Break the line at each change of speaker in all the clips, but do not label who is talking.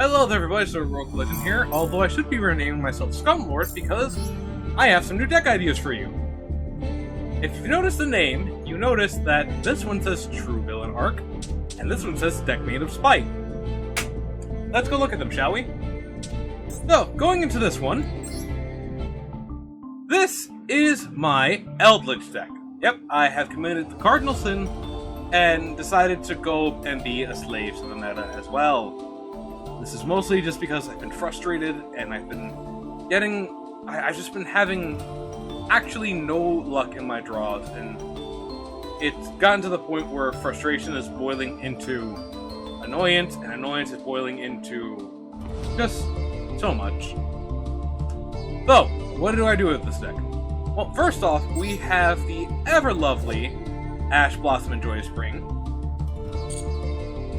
Hello there everybody, it's HeroicLegend here, although I should be renaming myself Scumlord because I have some new deck ideas for you. If you've noticed the name, you notice that this one says True Villain Arc, and this one says Deck Made of Spite. Let's go look at them, shall we? So, going into this one, this is my Eldritch deck. Yep, I have committed the cardinal sin and decided to go and be a slave to the meta as well. This is mostly just because I've been frustrated and I've just been having actually no luck in my draws, and it's gotten to the point where frustration is boiling into annoyance, and annoyance is boiling into just so much. So, what do I do with this deck? Well, first off, we have the ever-lovely Ash Blossom and Joyous Spring.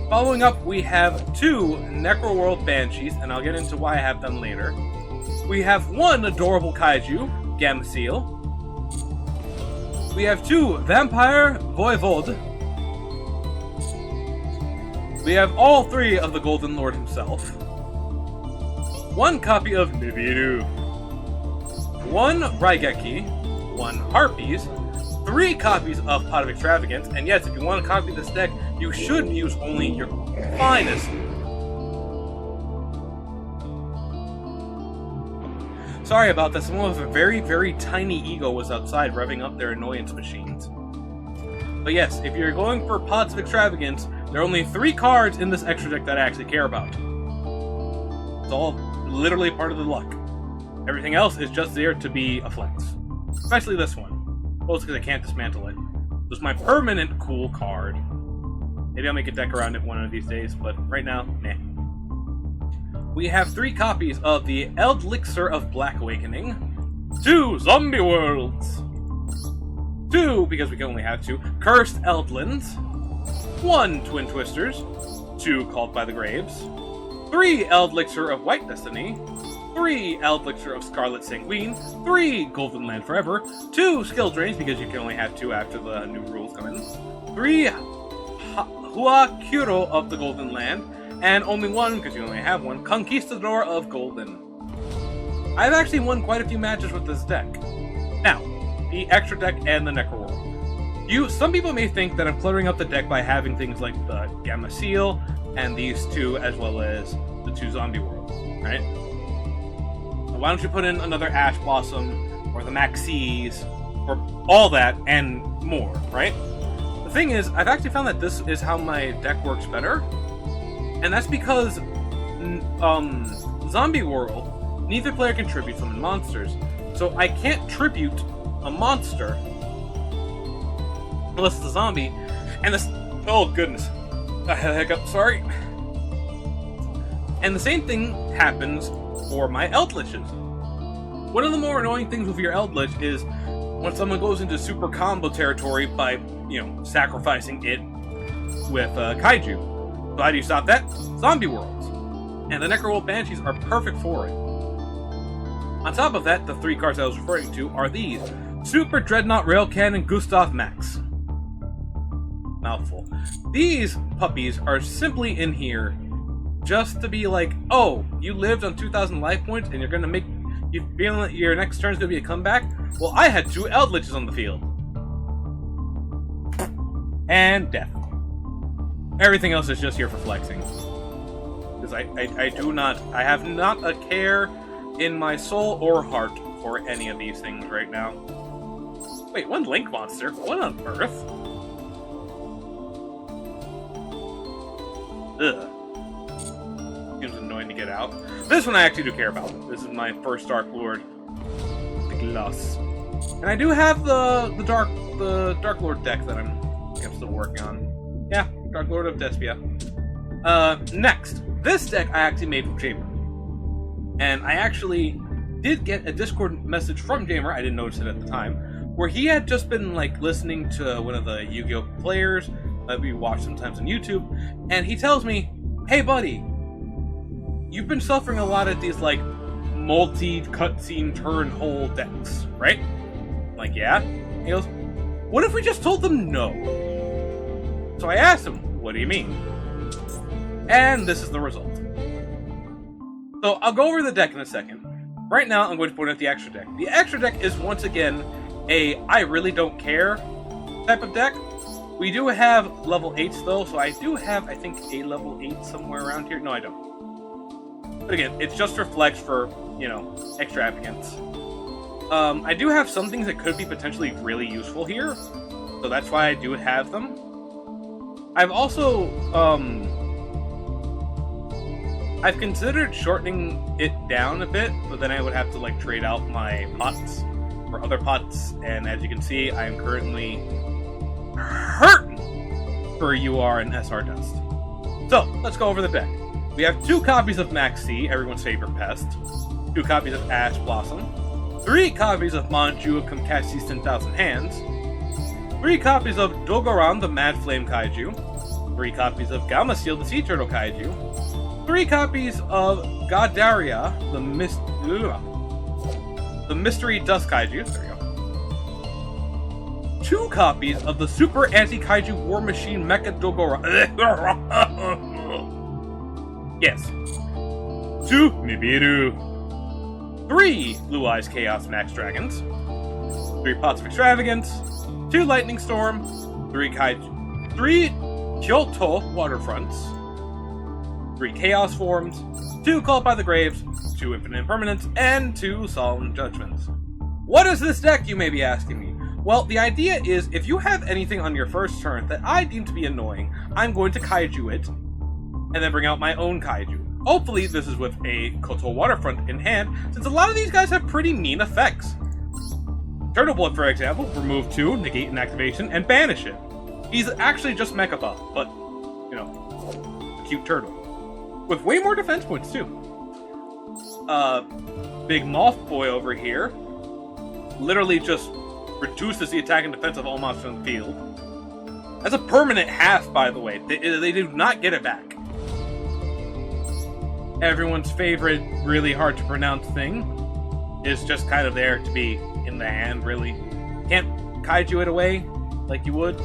Following up, we have two Necroworld Banshees, and I'll get into why I have them later. We have one adorable Kaiju, Gameciel. We have two Vampire Voivode. We have all three of the Golden Lord himself. One copy of Nibiru. One Raigeki. One Harpies. 3 copies of Pot of Extravagance, and yes, if you want to copy this deck, you should use only your finest. Sorry about this, someone with a very, very tiny ego was outside revving up their annoyance machines. But yes, if you're going for Pots of Extravagance, there are only 3 cards in this extra deck that I actually care about. It's all literally part of the luck. Everything else is just there to be a flex. Especially this one. Mostly because I can't dismantle it. This is my permanent cool card. Maybe I'll make a deck around it one of these days, but right now, meh. We have 3 copies of the Elixir of Black Awakening, 2 Zombie Worlds, 2, because we can only have 2, Cursed Eldlands, 1 Twin Twisters, 2 Called by the Graves, 3 Elixir of White Destiny, 3 Elixir of Scarlet Sanguine, 3 Golden Land Forever, 2 Skill Drains, because you can only have 2 after the new rules come in, 3 Huakuro of the Golden Land, and only 1, because you only have 1, Conquistador of Golden. I've actually won quite a few matches with this deck. Now, the extra deck and the Necroworld. Some people may think that I'm cluttering up the deck by having things like the Gameciel and these 2, as well as the 2 Zombie Worlds, right? Why don't you put in another Ash Blossom, or the Maxis, or all that, and more, right? The thing is, I've actually found that this is how my deck works better, and that's because Zombie World, neither player can tribute summon monsters, so I can't tribute a monster unless it's a zombie, and this... Oh goodness. I had a hiccup, sorry. And the same thing happens for my Eldliches. One of the more annoying things with your Eldritch is when someone goes into super combo territory by, sacrificing it with Kaiju. So how do you stop that? Zombie Worlds. And the Necroworld Banshees are perfect for it. On top of that, the 3 cards I was referring to are these. Super Dreadnought Rail Cannon Gustav Max. Mouthful. These puppies are simply in here just to be like, oh, you lived on 2,000 life points and you're gonna make... You feeling that your next turn is gonna be a comeback? Well, I had 2 Eldliches on the field. And death. Everything else is just here for flexing. Because I have not a care in my soul or heart for any of these things right now. Wait, 1 Link monster? What on earth? Ugh. Seems annoying to get out. This one I actually do care about. This is my first Dark Lord, the Gloss. And I do have the Dark Lord deck that I'm still working on. Yeah, Dark Lord of Despia. Next, this deck I actually made from Jamer. And I actually did get a Discord message from Jamer, I didn't notice it at the time, where he had just been listening to one of the Yu-Gi-Oh players that we watch sometimes on YouTube, and he tells me, hey buddy, you've been suffering a lot of these, multi-cutscene turn hole decks, right? I'm like, yeah? He goes, what if we just told them no? So I asked him, what do you mean? And this is the result. So I'll go over the deck in a second. Right now, I'm going to point out the extra deck. The extra deck is once again a I really don't care type of deck. We do have level 8s though, so I do have, I think, a level 8 somewhere around here. No, I don't. But again, it's just reflects for, you know, extravagance. I do have some things that could be potentially really useful here, so that's why I do have them. I've also, I've considered shortening it down a bit, but then I would have to, like, trade out my pots for other pots, and as you can see, I am currently hurting for UR and SR Dust. So, let's go over the deck. We have 2 copies of Maxi, everyone's favorite pest, 2 copies of Ash Blossom, 3 copies of Manju Kumkashi's 10,000 Hands, 3 copies of Dogoran the Mad Flame Kaiju, 3 copies of Gamma-Seal the Sea Turtle Kaiju, 3 copies of Gadaria the Mystery Dust Kaiju, there we go, 2 copies of the Super Anti-Kaiju War Machine Mecha Dogoran. Yes. 2 Nibiru. 3 Blue Eyes Chaos Max Dragons. 3 Pots of Extravagance. 2 Lightning Storm. 3 Kaiju. 3 Kyoto Waterfronts. 3 Chaos Forms. 2 Called by the Graves. 2 Infinite Impermanents. And 2 Solemn Judgments. What is this deck, you may be asking me? Well, the idea is, if you have anything on your first turn that I deem to be annoying, I'm going to Kaiju it, and then bring out my own Kaiju. Hopefully this is with a Koto Waterfront in hand, since a lot of these guys have pretty mean effects. Turtle Blood, for example, remove 2, negate an activation, and banish it. He's actually just Mecha Buff, but, you know, a cute turtle. With way more defense points, too. Big Moth Boy over here literally just reduces the attack and defense of all monsters in the field. That's a permanent half, by the way. They do not get it back. Everyone's favorite, really hard to pronounce thing is just kind of there to be in the hand, really. Can't Kaiju it away like you would,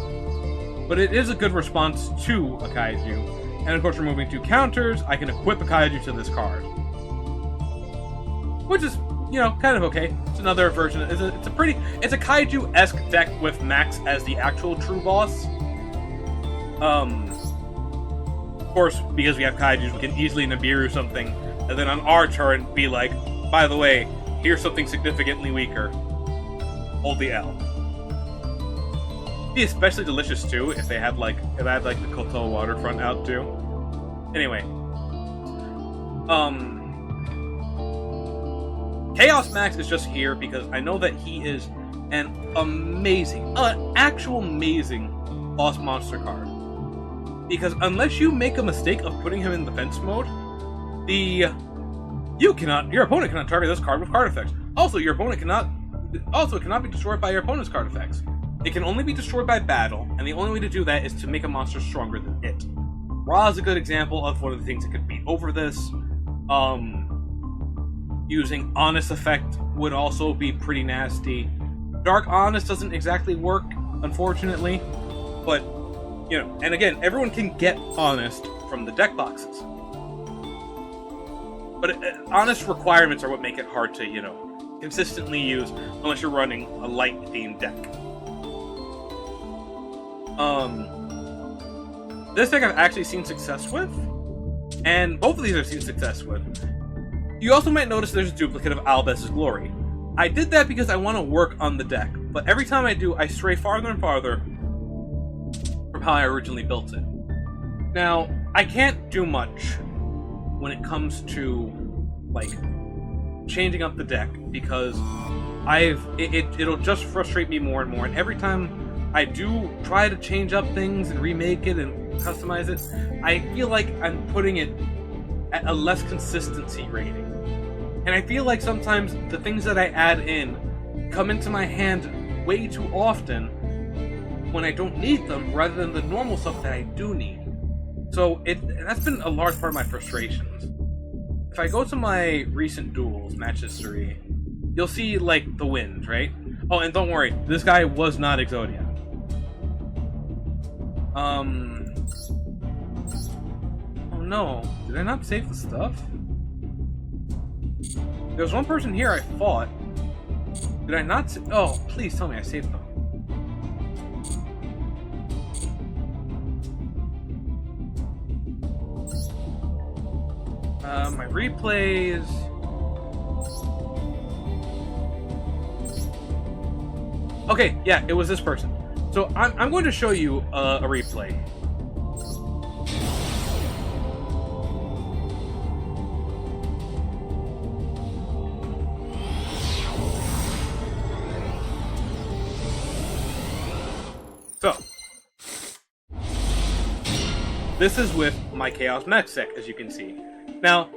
but it is a good response to a Kaiju. And of course, removing 2 counters, I can equip a Kaiju to this card. Which is, you know, kind of okay. It's another version. It's a Kaiju-esque deck with Max as the actual true boss. Of course, because we have Kaijus, we can easily Nibiru something, and then on our turn be like, by the way, here's something significantly weaker. Hold the L. It'd be especially delicious too if they had like the Koto Waterfront out too. Anyway, Chaos Max is just here because I know that he is an amazing, actual amazing boss monster card. Because unless you make a mistake of putting him in defense mode, your opponent cannot target this card with card effects. Also, it cannot be destroyed by your opponent's card effects. It can only be destroyed by battle, and the only way to do that is to make a monster stronger than it. Ra is a good example of one of the things that could beat over this. Using Honest Effect would also be pretty nasty. Dark Honest doesn't exactly work, unfortunately, but, you know, and again, everyone can get Honest from the deck boxes. But Honest requirements are what make it hard to, you know, consistently use unless you're running a light-themed deck. This deck I've actually seen success with, and both of these I've seen success with. You also might notice there's a duplicate of Albez's Glory. I did that because I want to work on the deck, but every time I do, I stray farther and farther from how I originally built it. Now, I can't do much when it comes to, like, changing up the deck, because it'll just frustrate me more and more, and every time I do try to change up things and remake it and customize it, I feel like I'm putting it at a less consistency rating. And I feel like sometimes the things that I add in come into my hand way too often when I don't need them, rather than the normal stuff that I do need. So that's been a large part of my frustrations. If I go to my recent duels, match history, you'll see, like, the wins, right? Oh, and don't worry, this guy was not Exodia. Oh no, did I not save the stuff? There was one person here I fought. Did I not? Oh, please tell me I saved them. My replays. Okay, yeah, it was this person. So I'm going to show you a replay. So, this is with my Chaos Max deck, as you can see. Now,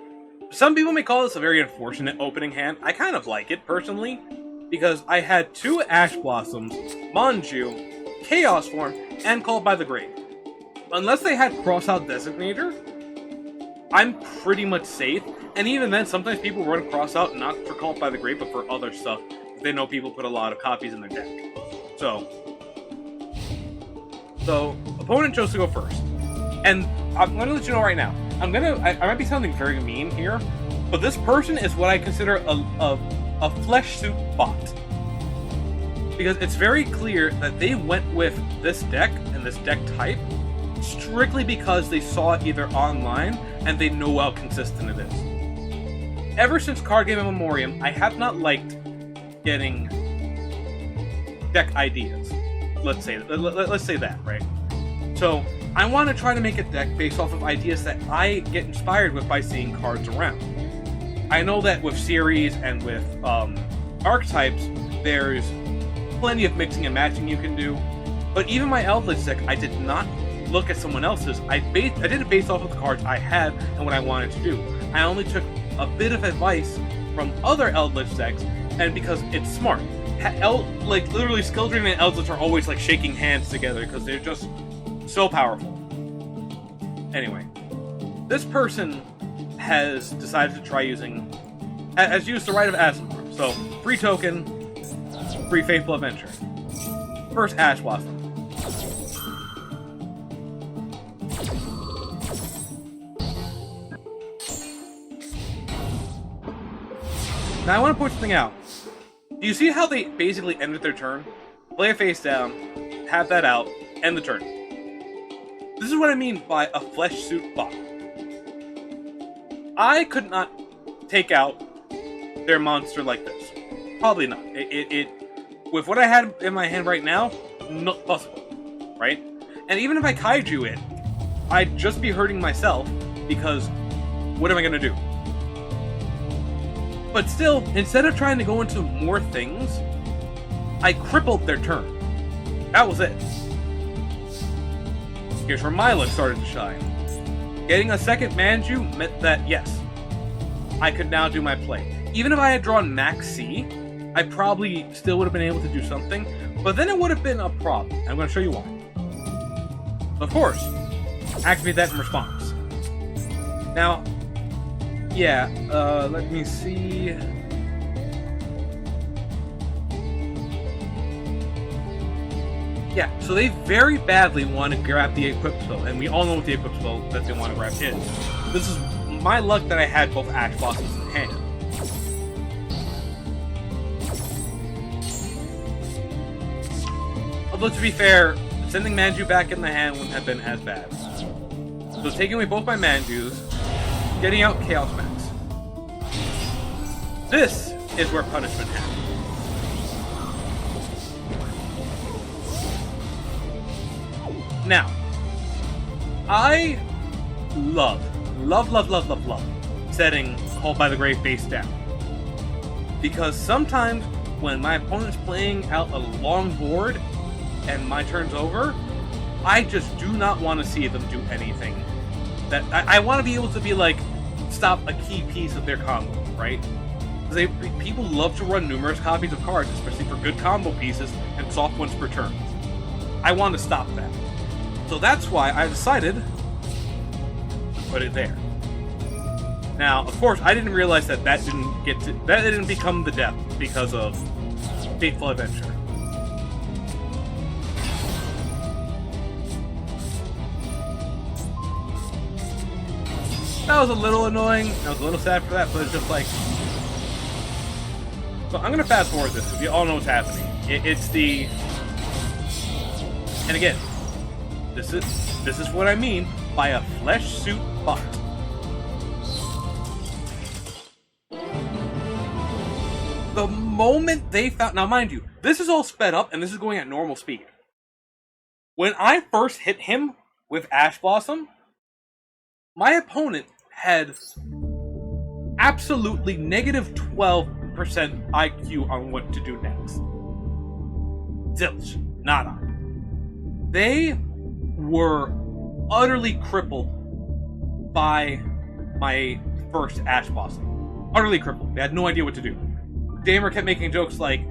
some people may call this a very unfortunate opening hand. I kind of like it, personally, because I had 2 Ash Blossoms, Manju, Chaos Form, and Called by the Grave. Unless they had Crossout Designator, I'm pretty much safe. And even then, sometimes people run Crossout not for Called by the Grave, but for other stuff. They know people put a lot of copies in their deck. So opponent chose to go first. And I'm going to let you know right now, I might be sounding very mean here, but this person is what I consider a flesh suit bot. Because it's very clear that they went with this deck and this deck type strictly because they saw it either online and they know how consistent it is. Ever since Card Game in Memoriam, I have not liked getting deck ideas. Let's say that, right? So I want to try to make a deck based off of ideas that I get inspired with by seeing cards around. I know that with series and with archetypes, there's plenty of mixing and matching you can do. But even my Eldritch deck, I did not look at someone else's. I did it based off of the cards I had and what I wanted to do. I only took a bit of advice from other Eldritch decks, and because it's smart. Like, literally, Skill Drain and Eldritch are always, like, shaking hands together because they're just so powerful. Anyway, this person has decided to try has used the Rite of Aasimar. So, free token, free Faithful Adventure. First Ash Blossom. Now I want to point something out. Do you see how they basically ended their turn? Play a face down, have that out, end the turn. This is what I mean by a flesh suit bot. I could not take out their monster like this. Probably not. With what I had in my hand right now, not possible, right? And even if I kaiju it, I'd just be hurting myself because what am I gonna do? But still, instead of trying to go into more things, I crippled their turn. That was it. Here's where my luck started to shine. Getting a second Manju meant that, yes, I could now do my play. Even if I had drawn Max C, I probably still would have been able to do something, but then it would have been a problem. I'm going to show you why. Of course, activate that in response. Now, yeah, let me see. Yeah, so they very badly want to grab the equip spell, and we all know what the equip spell that they want to grab is. This is my luck that I had both Ash Blossoms in hand. Although, to be fair, sending Manju back in the hand wouldn't have been as bad. So taking away both my Manjus, getting out Chaos Max. This is where punishment happens. Now, I love setting Called by the Grave face down. Because sometimes when my opponent's playing out a long board and my turn's over, I just do not want to see them do anything. That I want to be able to be like, stop a key piece of their combo, right? People love to run numerous copies of cards, especially for good combo pieces and soft ones per turn. I want to stop that. So that's why I decided to put it there. Now, of course, I didn't realize that didn't become the death because of Faithful Adventure. That was a little annoying. I was a little sad for that, but it's just like, So I'm gonna fast forward this because you all know what's happening. It's the, and again, this is what I mean by a flesh suit bot. The moment they found, now mind you, this is all sped up and this is going at normal speed. When I first hit him with Ash Blossom, my opponent had absolutely negative 12% IQ on what to do next. Zilch. Nada. They were utterly crippled by my first Ash Blossom. Utterly crippled. They had no idea what to do. Damer kept making jokes like,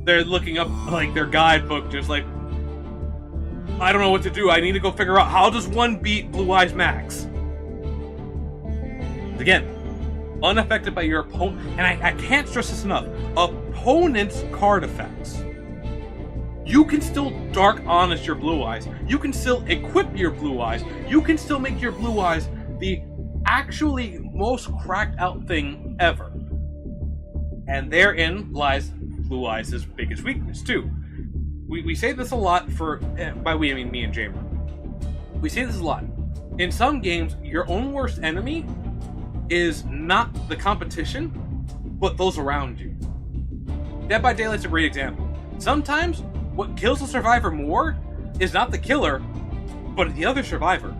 they're looking up like their guidebook, just like, I don't know what to do. I need to go figure out how does one beat Blue Eyes Max. Again, unaffected by your opponent, and I can't stress this enough, opponent's card effects. You can still Dark Honest your Blue Eyes. You can still equip your Blue Eyes. You can still make your Blue Eyes the actually most cracked out thing ever. And therein lies Blue Eyes' biggest weakness, too. We say this a lot for, by we I mean me and Jamer. We say this a lot. In some games, your own worst enemy is not the competition, but those around you. Dead by Daylight's a great example. Sometimes, what kills the survivor more is not the killer, but the other survivor.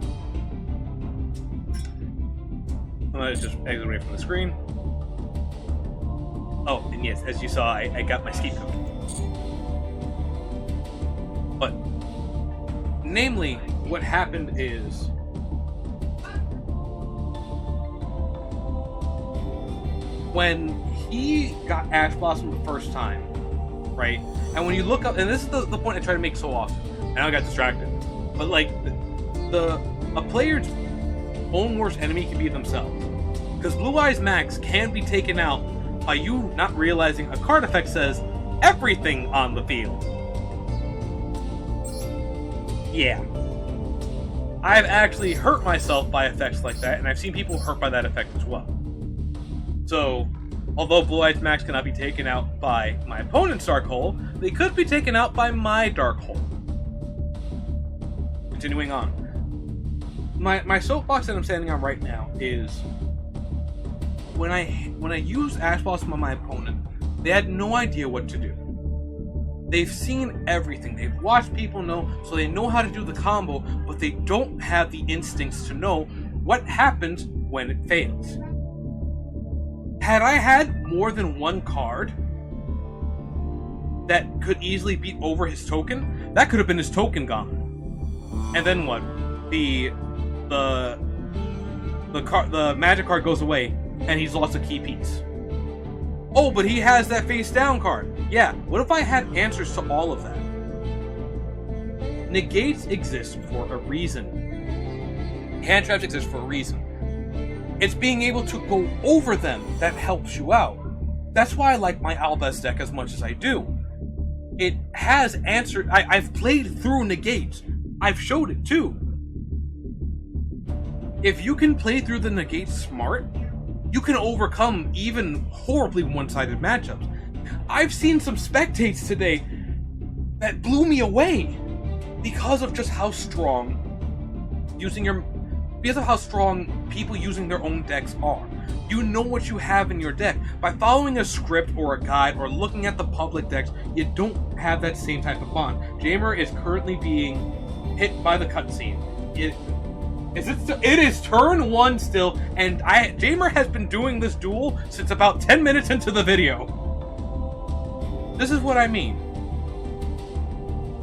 Let's just exit away from the screen. Oh, and yes, as you saw, I got my ski coat. But, namely, what happened is, when he got Ash Blossom the first time, right? And when you look up, and this is the point I try to make so often, and I got distracted. But like, a player's own worst enemy can be themselves. Because Blue Eyes Max can be taken out by you not realizing a card effect says everything on the field. Yeah. I've actually hurt myself by effects like that, and I've seen people hurt by that effect as well. So, although Blue Eyes Max cannot be taken out by my opponent's Dark Hole, they could be taken out by my Dark Hole. Continuing on. My soapbox that I'm standing on right now is when I use Ash Blossom on my opponent, they had no idea what to do. They've seen everything. They've watched people know, so they know how to do the combo, but they don't have the instincts to know what happens when it fails. Had I had more than one card that could easily beat over his token, that could have been his token gone. And then what? The magic card goes away, and he's lost a key piece. Oh, but he has that face down card. Yeah, what if I had answers to all of that? Negates exist for a reason. Hand traps exist for a reason. It's being able to go over them that helps you out. That's why I like my Albez deck as much as I do. It has answered. I've played through negates. I've showed it too. If you can play through the negates smart, you can overcome even horribly one-sided matchups. I've seen some spectates today that blew me away because of just how strong because of how strong people using their own decks are. You know what you have in your deck. By following a script or a guide or looking at the public decks, you don't have that same type of bond. Jamer is currently being hit by the cutscene. It is turn 1 still, and Jamer has been doing this duel since about 10 minutes into the video. This is what I mean.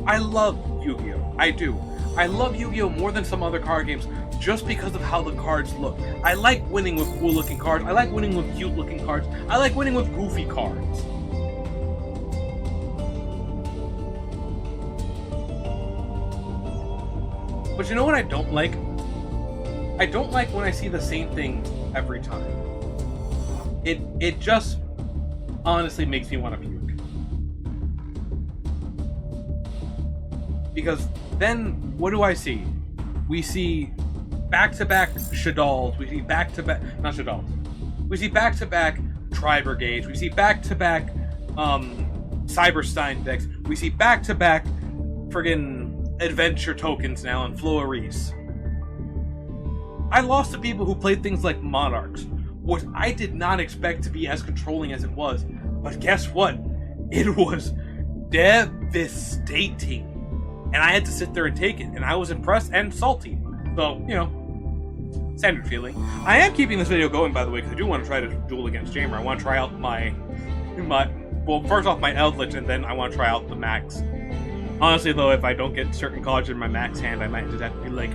I love Yu-Gi-Oh! I do. I love Yu-Gi-Oh! More than some other card games just because of how the cards look. I like winning with cool-looking cards. I like winning with cute-looking cards. I like winning with goofy cards. But you know what I don't like? I don't like when I see the same thing every time. It just honestly makes me want to puke. Because then, what do I see? We see back-to-back Shaddolls. We see back-to-back... Not Shaddolls. We see back-to-back Tri-Brigades. We see back-to-back Cyberstein decks. We see back-to-back friggin' adventure tokens now in Floris. I lost to people who played things like Monarchs, which I did not expect to be as controlling as it was. But guess what? It was devastating. And I had to sit there and take it, and I was impressed and salty. So, you know, standard feeling. I am keeping this video going, by the way, because I do want to try to duel against Jamer. I want to try out well, first off, my Eldritch, and then I want to try out the Max. Honestly, though, if I don't get certain cards in my Max hand, I might just have to be like,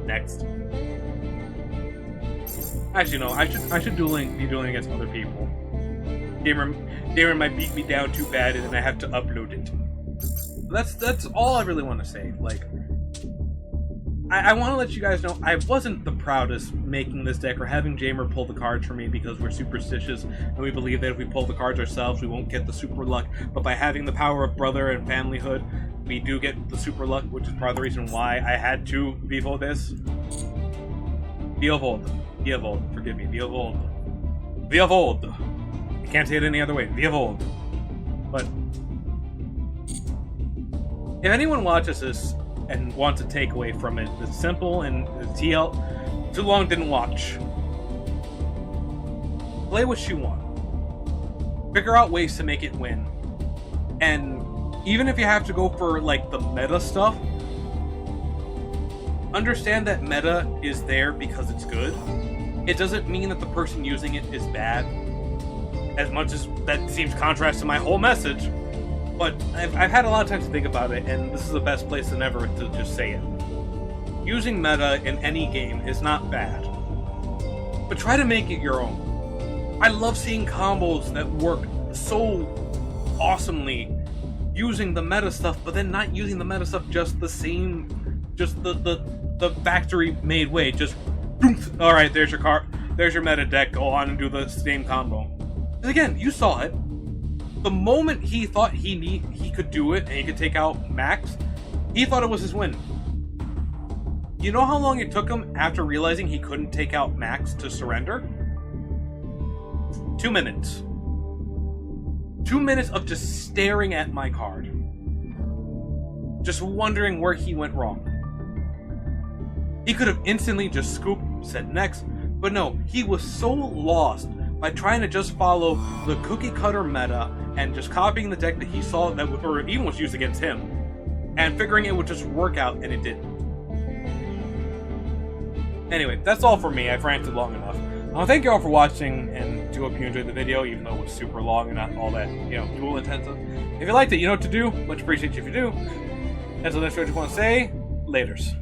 next. Actually, no, I should be dueling against other people. Gamer might beat me down too bad, and then I have to upload it. That's all I really want to say. Like, I want to let you guys know I wasn't the proudest making this deck or having Jamer pull the cards for me because we're superstitious and we believe that if we pull the cards ourselves, we won't get the super luck. But by having the power of brother and familyhood, we do get the super luck, which is part of the reason why I had to vivo this. Viovold. Forgive me. Viovold. I can't say it any other way. Viovold. But if anyone watches this and wants a takeaway from it, it's simple and TL too long didn't watch. Play what you want. Figure out ways to make it win. And even if you have to go for like the meta stuff, understand that meta is there because it's good. It doesn't mean that the person using it is bad. As much as that seems contrast to my whole message. But I've had a lot of time to think about it, and this is the best place than ever to just say it. Using meta in any game is not bad. But try to make it your own. I love seeing combos that work so awesomely using the meta stuff, but then not using the meta stuff just the same, just the factory-made way. Just, alright, there's your card, there's your meta deck, go on and do the same combo. And again, you saw it. The moment he thought he could do it and he could take out Max, he thought it was his win. You know how long it took him after realizing he couldn't take out Max to surrender? 2 minutes. 2 minutes of just staring at my card. Just wondering where he went wrong. He could have instantly just scooped, said next, but no, he was so lost by trying to just follow the cookie cutter meta and just copying the deck that he saw that or even was used against him and figuring it would just work out, and it didn't. Anyway, that's all for me. I've ranted long enough. Thank you all for watching, and do hope you enjoyed the video, even though it was super long and not all that, duel intensive. If you liked it, you know what to do. Much appreciate you if you do. Until next video, I just want to say, laters.